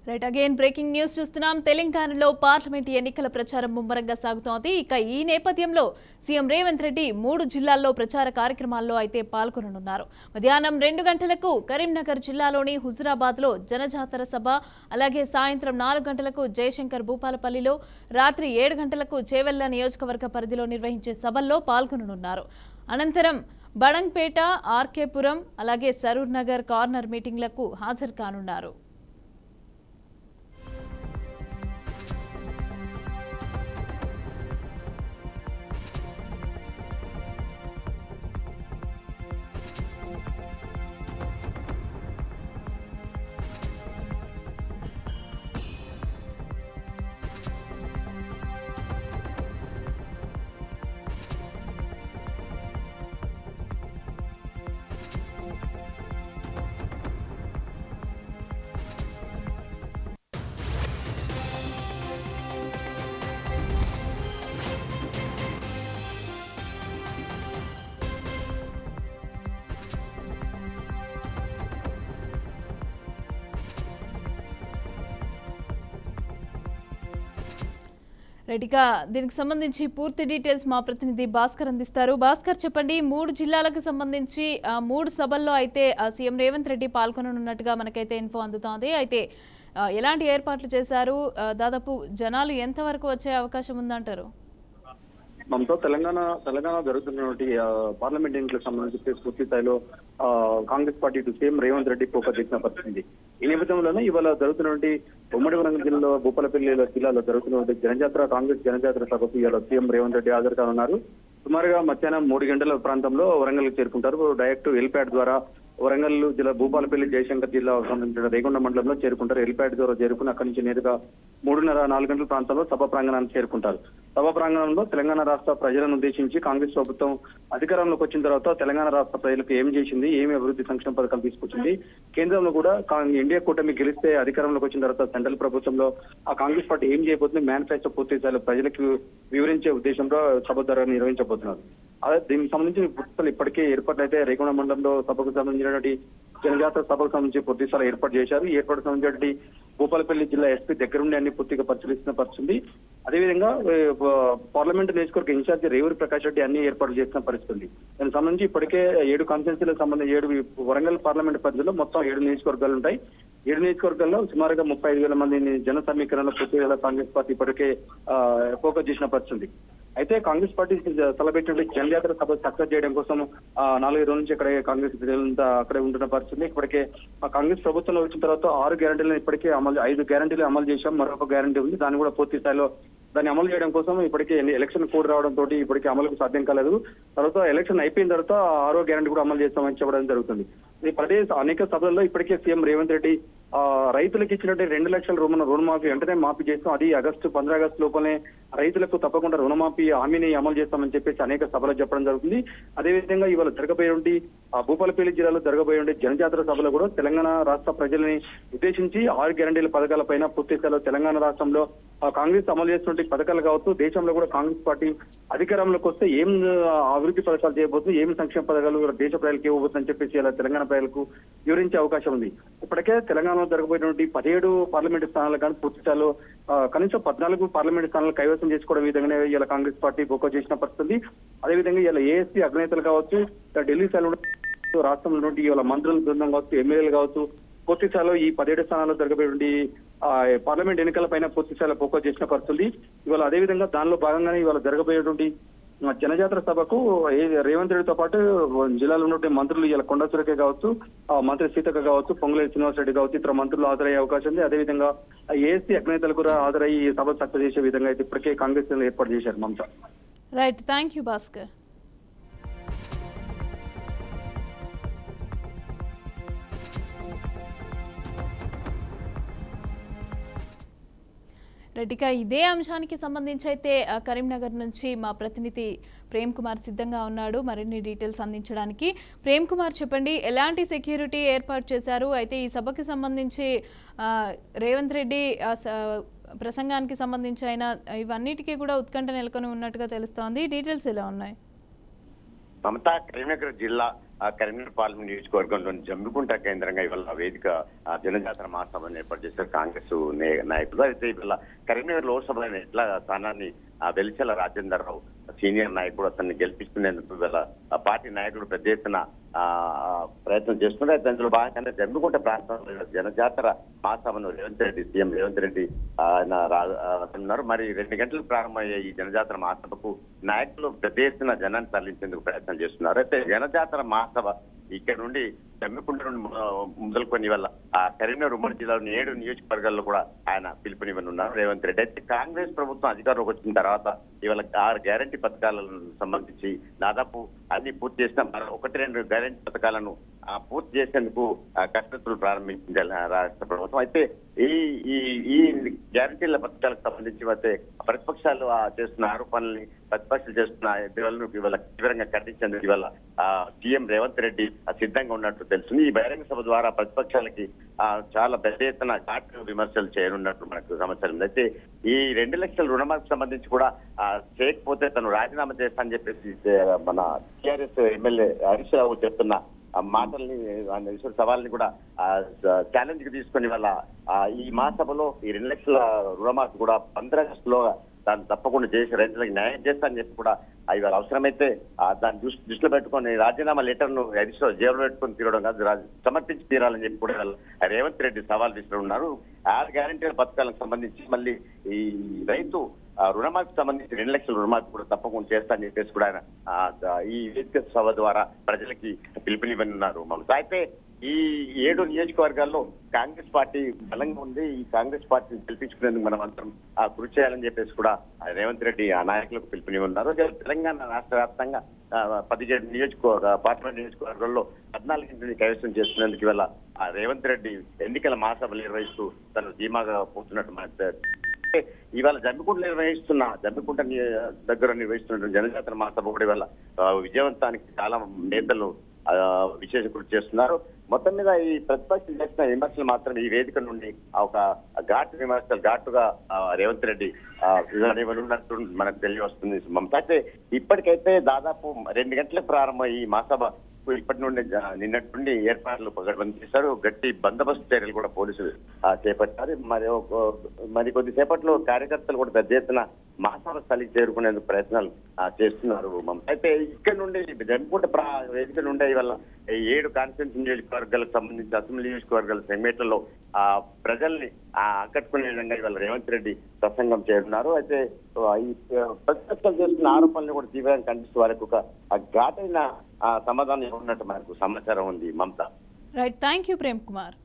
Right again breaking news చూస్తున్నాం. తెలంగాణలో parliament ఎన్నికల ప్రచారం ముమ్మరంగా సాగుతోంది. ఇక ఈ నేపథ్యంలో సీఎం రేవంత్ రెడ్డి 3 జిల్లాల్లో ప్రచార కార్యక్రమాల్లో అయితే పాల్గొననున్నారు. మధ్యాహ్నం 2 గంటలకు కరీంనగర్ జిల్లాలోని హుజురాబాద్లో జనజాతర సభ, అలాగే సాయంత్రం 4 గంటలకు జయశంకర్ భూపాలపల్లిలో, రాత్రి 7 గంటలకు చేవెళ్ల నియోజకవర్గ పరిధిలో నిర్వహించే సభల్లో పాల్గొననున్నారు. అనంతరం బడంగ్పేట, ఆర్కేపురం, అలాగే సరూర్ నగర్ కార్నర్ మీటింగ్లకు హాజరు కానున్నారు. రెడ్డిగా దీనికి సంబంధించి పూర్తి డీటెయిల్స్ మా ప్రతినిధి భాస్కర్ అందిస్తారు. భాస్కర్, చెప్పండి. 3 జిల్లాలకు సంబంధించి 3 సభల్లో అయితే సీఎం రేవంత్ రెడ్డి పాల్గొననున్నట్టుగా మనకైతే ఇన్ఫో అందుతోంది. అయితే ఎలాంటి ఏర్పాట్లు చేశారు? దాదాపు జనాలు ఎంతవరకు వచ్చే అవకాశం ఉందంటారు? మనతో తెలంగాణ జరుగుతున్నటువంటి పార్లమెంట్ ఎన్నికలకు సంబంధించి పూర్తి స్థాయిలో Congress party CM Revanth Reddy focus చేసిన పరిస్థితి. ఈ నేపథ్యంలోనే ఇవాళ జరుగుతున్నటువంటి ఉమ్మడి వరంగల్ జిల్లాలో భూపాలపల్లి జిల్లాలో జరుగుతున్నటువంటి కాంగ్రెస్ జనజాతర సభకు ఇవాళ సీఎం రేవంత్ రెడ్డి హాజరు కానున్నారు. సుమారుగా మధ్యాహ్నం 3 గంటల ప్రాంతంలో వరంగల్ చేరుకుంటారు. డైరెక్ట్ హెలిప్యాడ్ ద్వారా వరంగల్ జిల్లా భూపాలపల్లి జయశంకర్ జిల్లా సంబంధించిన రేగొండ మండలంలో చేరుకుంటారు. హెలిప్యాడ్ ద్వారా చేరుకుని అక్కడి నుంచి నేరుగా 3:30-4 గంటల ప్రాంతంలో సభ ప్రాంగణానికి చేరుకుంటారు. సభ ప్రాంగణంలో తెలంగాణ రాష్ట్ర ప్రజలను ఉద్దేశించి కాంగ్రెస్ ప్రభుత్వం అధికారంలోకి వచ్చిన తర్వాత తెలంగాణ రాష్ట్ర ప్రజలకు ఏం చేసింది, ఏమి అభివృద్ధి సంక్షేమ పథకాలు తీసుకొచ్చింది, కేంద్రంలో కూడా ఇండియా కూటమి గెలిస్తే అధికారంలోకి వచ్చిన తర్వాత సెంట్రల్ ప్రభుత్వంలో ఆ కాంగ్రెస్ పార్టీ ఏం చేయబోతుంది, మేనిఫెస్టో పూర్తి స్థాయిలో ప్రజలకు వివరించే ఉద్దేశంలో సభ ద్వారా నిర్వహించబోతున్నారు. అదే దీనికి సంబంధించి పూర్తి ఇప్పటికే ఏర్పాట్లు అయితే రేగొండ మండలంలో సభకు సంబంధించినటువంటి జనజాతర సభకు సంబంధించి పూర్తి స్థాయిలో ఏర్పాటు చేశారు. ఈ ఏర్పాటు సంబంధించినటువంటి భూపాలపల్లి జిల్లా ఎస్పీ దగ్గరుండి అన్ని పూర్తిగా పరిశీలిస్తున్న పరిస్థితి. అదేవిధంగా పార్లమెంట్ నియోజకవర్గ ఇన్ఛార్జి రేవూరి ప్రకాష్ రెడ్డి అన్ని ఏర్పాట్లు చేసిన పరిస్థితి. దానికి సంబంధించి ఇప్పటికే 7 కాన్స్టిట్యున్సీలకు సంబంధించి 7 వరంగల్ పార్లమెంట్ పరిధిలో మొత్తం 7 నియోజకవర్గాలు ఉంటాయి. 7 నియోజకవర్గాల్లో సుమారుగా 35,000 మంది జన సమీకరణలో పూర్తిగా కాంగ్రెస్ పార్టీ ఇప్పటికే ఫోకస్ చేసిన పరిస్థితి. అయితే కాంగ్రెస్ పార్టీ తలపెట్టిన జనజాతర సభ సక్సెస్ చేయడం కోసం 4 రోజుల నుంచి ఇక్కడే కాంగ్రెస్ ప్రజలంతా అక్కడే ఉంటున్న పరిస్థితి. ఇప్పటికే కాంగ్రెస్ ప్రభుత్వంలో వచ్చిన తర్వాత 6 గ్యారంటీలను ఇప్పటికే 5 గ్యారంటీలు అమలు చేశాం. మరొక గ్యారంటీ ఉంది, దాన్ని కూడా పూర్తి స్థాయిలో దాన్ని అమలు చేయడం కోసం ఇప్పటికే ఎలక్షన్ కోడ్ రావడంతో ఇప్పటికే అమలుకు సాధ్యం కాలేదు. తర్వాత ఎలక్షన్ అయిపోయిన తర్వాత 6వ గ్యారంటీ కూడా అమలు చేస్తామని చెప్పడం జరుగుతుంది. ఈ అనేక సభల్లో ఇప్పటికే సీఎం రేవంత్ రెడ్డి రైతులకు ఇచ్చినట్టు 2 లక్షల రుణమాఫీ వెంటనే మాఫీ చేస్తాం, అది 15 ఆగస్టు లోపలనే రైతులకు తప్పకుండా రుణమాఫీ హామీని అమలు చేస్తామని చెప్పేసి అనేక సభలు చెప్పడం జరుగుతుంది. అదేవిధంగా ఇవాళ జరగబోయే భూపాలపల్లి జిల్లాలో జరగబోయే జనజాతర సభలో కూడా తెలంగాణ రాష్ట్ర ప్రజల్ని ఉద్దేశించి 6 గ్యారంటీల పథకాల పైన పూర్తి స్థాయిలో తెలంగాణ రాష్ట్రంలో కాంగ్రెస్ అమలు చేస్తున్న పథకాలు కావచ్చు, దేశంలో కూడా కాంగ్రెస్ పార్టీ అధికారంలోకి వస్తే ఏం అభివృద్ధి పథకాలు చేయబోతుంది, ఏం సంక్షేమ పథకాలు దేశ ప్రజలకు ఇవ్వబోతుందని చెప్పేసి ఇలా తెలంగాణ ప్రజలకు వివరించే అవకాశం ఉంది. ఇప్పటికే తెలంగాణలో జరగబోయేటువంటి 17 పార్లమెంటు స్థానాలు కానీ పూర్తి స్థాయిలో కనీసం 14 పార్లమెంటు స్థానాలు కైవసం చేసుకోవడం విధంగానే ఇలా కాంగ్రెస్ పార్టీ ఫోకస్ చేసిన పరిస్థితి. అదేవిధంగా ఇలా ఏఎస్సీ అగ్నేతలు కావచ్చు, ఢిల్లీ స్థాయిలో రాష్ట్రంలో నుండి ఇవాళ మంత్రుల బృందం కావచ్చు, ఎమ్మెల్యేలు కావచ్చు, పూర్తి స్థాయిలో ఈ 17 స్థానాల్లో జరగబోయేటువంటి పార్లమెంట్ ఎన్నికల పైన పూర్తి స్థాయిలో ఫోకస్ చేసిన పరిస్థితి. ఇవాళ అదేవిధంగా దానిలో భాగంగానే ఇవాళ జరగబోయేటువంటి జనజాతర సభకు రేవంత్ రెడ్డితో పాటు జిల్లాలో ఉన్నటువంటి మంత్రులు ఇలా కొండ సురేఖ కావచ్చు, మంత్రి సీతక్క కావచ్చు, పొంగులేటి శ్రీనివాస్ రెడ్డి కావచ్చు, ఇతర మంత్రులు హాజరయ్యే అవకాశం ఉంది. అదేవిధంగా ఏఎస్సీ అగ్నేతలు కూడా హాజరయ్యి ఈ సభ సక్సెస్ చేసే విధంగా అయితే ఇప్పటికే కాంగ్రెస్ ఏర్పాటు చేశారు. Mamata. Right, thank you Bhaskar. రెడ్డిగా ఇదే అంశానికి సంబంధించి అయితే కరీంనగర్ నుంచి మా ప్రతినిధి ప్రేమ్ కుమార్ సిద్ధంగా ఉన్నాడు మరిన్ని డీటెయిల్స్ అందించడానికి. ప్రేమ్ కుమార్, చెప్పండి, ఎలాంటి సెక్యూరిటీ ఏర్పాటు చేశారు? అయితే ఈ సభకి సంబంధించి రేవంత్ రెడ్డి ప్రసంగానికి సంబంధించి అయినా ఇవన్నిటికీ కూడా ఉత్కంఠ నెలకొని ఉన్నట్టుగా తెలుస్తోంది. డీటెయిల్స్ ఎలా ఉన్నాయి? మమతా, కరీంనగర్ జిల్లా కరీంనగర్ పార్లమెంట్ నియోజకవర్గంలోని జమ్మికుంట కేంద్రంగా ఇవాళ వేదిక జనజాతర మహాసభను ఏర్పాటు చేశారు కాంగ్రెస్ నాయకులు. అయితే ఇవాళ కరీంనగర్ లోక్సభ ఎట్లా స్థానాన్ని వెలిచెల రాజేందర్ రావు సీనియర్ నాయకుడు అతన్ని గెలిపిస్తున్నేందుకు ఇవాళ పార్టీ నాయకులు పెద్ద ఎత్తున ప్రయత్నం చేస్తున్నారు. అయితే అందులో భాగంగానే జమ్మికుంట ప్రాంతంలో జనజాతర మహాసభను సీఎం రేవంత్ రెడ్డి ఆయన ఉన్నారు. మరి 2 గంటలకు ప్రారంభమయ్యే ఈ జనజాతర మహాసభకు నాయకులు పెద్ద ఎత్తున జనాన్ని తరలించేందుకు ప్రయత్నం చేస్తున్నారు. అయితే జనజాతర మహాసభ ఇక్కడ నుండి జమ్మికుంట నుండి మొదలుకొని వల్ల కరీంనగర్ ఉమ్మడి జిల్లాలోని 7 నియోజకవర్గాల్లో కూడా ఆయన పిలుపునివ్వనున్నారు రేవంత్ రెడ్డి. అయితే కాంగ్రెస్ ప్రభుత్వం అధికారంలోకి వచ్చిన తర్వాత ఇవాళ 6 గ్యారంటీ పథకాలకు సంబంధించి దాదాపు అన్ని పూర్తి చేసిన 1-2 గ్యారంటీ పథకాలను పూర్తి చేసేందుకు కసరత్తులు ప్రారంభించింది రాష్ట్ర ప్రభుత్వం. అయితే ఈ గ్యారంటీల పథకాలకు సంబంధించి అయితే ప్రతిపక్షాలు చేస్తున్న ఆరోపణల్ని ప్రతిపక్షాలు చేస్తున్న ఎదురులను ఇవాళ తీవ్రంగా ఖండించేందుకు ఇవాళ సీఎం రేవంత్ రెడ్డి సిద్ధంగా ఉన్నట్టు తెలుస్తుంది. ఈ బహిరంగ సభ ద్వారా ప్రతిపక్షాలకి చాలా పెద్ద ఎత్తున ఘాటు విమర్శలు చేయనున్నట్టు మనకు సమాచారం ఉంది. అయితే ఈ 2 లక్షల రుణమాఫీకి సంబంధించి కూడా చేయకపోతే తను రాజీనామా చేస్తానని చెప్పేసి మన టీఆర్ఎస్ ఎమ్మెల్యే హరీష్ రావు చెప్తున్న మాటల్ని సవాల్ని కూడా ఛాలెంజ్ కి తీసుకుని వల్ల ఈ మహాసభలో ఈ 2 లక్షల రుణమాఫీ కూడా 15 ఆగస్టులో దాన్ని తప్పకుండా చేసి రైతులకు న్యాయం చేస్తానని చెప్పి కూడా ఇవాళ అవసరమైతే దాన్ని దృష్టిలో పెట్టుకొని రాజీనామా లెటర్ను హరీష్ రావు జేబులో పెట్టుకొని తీరడం కాదు సమర్పించి తీరాలని చెప్పి కూడా రేవంత్ రెడ్డి సవాల్ విసురున్నారు. 6 గ్యారంటీల పథకాలకు సంబంధించి మళ్ళీ ఈ రైతు రుణమాఫీకి సంబంధించి 2 లక్షల రుణమాఫీ కూడా తప్పకుండా చేస్తానని చెప్పేసి కూడా ఆయన ఈ వేదిక సభ ద్వారా ప్రజలకి పిలుపునివ్వనున్నారు. మమత అయితే ఈ 7 నియోజకవర్గాల్లో కాంగ్రెస్ పార్టీ బలంగా ఉంది. ఈ కాంగ్రెస్ పార్టీని గెలిపించుకునేందుకు మనం అందరం కృషి చేయాలని చెప్పేసి కూడా రేవంత్ రెడ్డి ఆ నాయకులకు పిలుపునివ్వనున్నారు. తెలంగాణ రాష్ట్ర వ్యాప్తంగా 17 పార్లమెంట్ నియోజకవర్గాల్లో 14 కైవసం చేసుకునేందుకు ఇవాళ రేవంత్ రెడ్డి ఎన్నికల మహాసభలు నిర్వహిస్తూ తను ధీమాగా పోతున్నట్టు మనకు ఇవాళ జమ్మికుంట దగ్గర నిర్వహిస్తున్న జనజాతర మహాసభ కూడా ఇవాళ విజయవంతానికి చాలా నేతలు విశేష కృషి చేస్తున్నారు. మొత్తం మీద ఈ ప్రతిపక్షం చేసిన విమర్శలు మాత్రం ఈ వేదిక నుండి ఒక ఘాటుగా రేవంత్ రెడ్డి ఉన్నట్టు మనకు తెలియవస్తుంది. మమత అయితే ఇప్పటికైతే దాదాపు 2 గంటలకు ప్రారంభం ఈ మహాసభ ఇప్పటి నుండి నిన్నటి నుండి ఏర్పాట్లు పగడ్బందీ చేశారు. గట్టి బందోబస్తు చర్యలు కూడా పోలీసులు చేపట్టారు. మరి కొద్దిసేపట్లో కార్యకర్తలు కూడా పెద్ద ఎత్తున మహాసభ స్థలికి చేరుకునేందుకు ప్రయత్నాలు చేస్తున్నారు. అయితే ఇక్కడ నుండి జమ్మికుంట వేదిక నుండి ఇవాళ 7 కాన్స్టిట్యూన్సీ నియోజకవర్గాలకు సంబంధించి అసెంబ్లీ నియోజకవర్గాల సెగ్మెంట్లలో ప్రజల్ని ఆకట్టుకునే విధంగా ఇవాళ రేవంత్ రెడ్డి ప్రసంగం చేస్తున్నారు. అయితే ఈ ప్రతిపక్షాలు చేస్తున్న ఆరోపణలు కూడా తీవ్రంగా ఖండిస్తూ వారికి ఒక ఘాటైన సమాధానం ఇవ్వనున్నట్టు మనకు సమాచారం ఉంది. Mamata right, thank you Prem Kumar.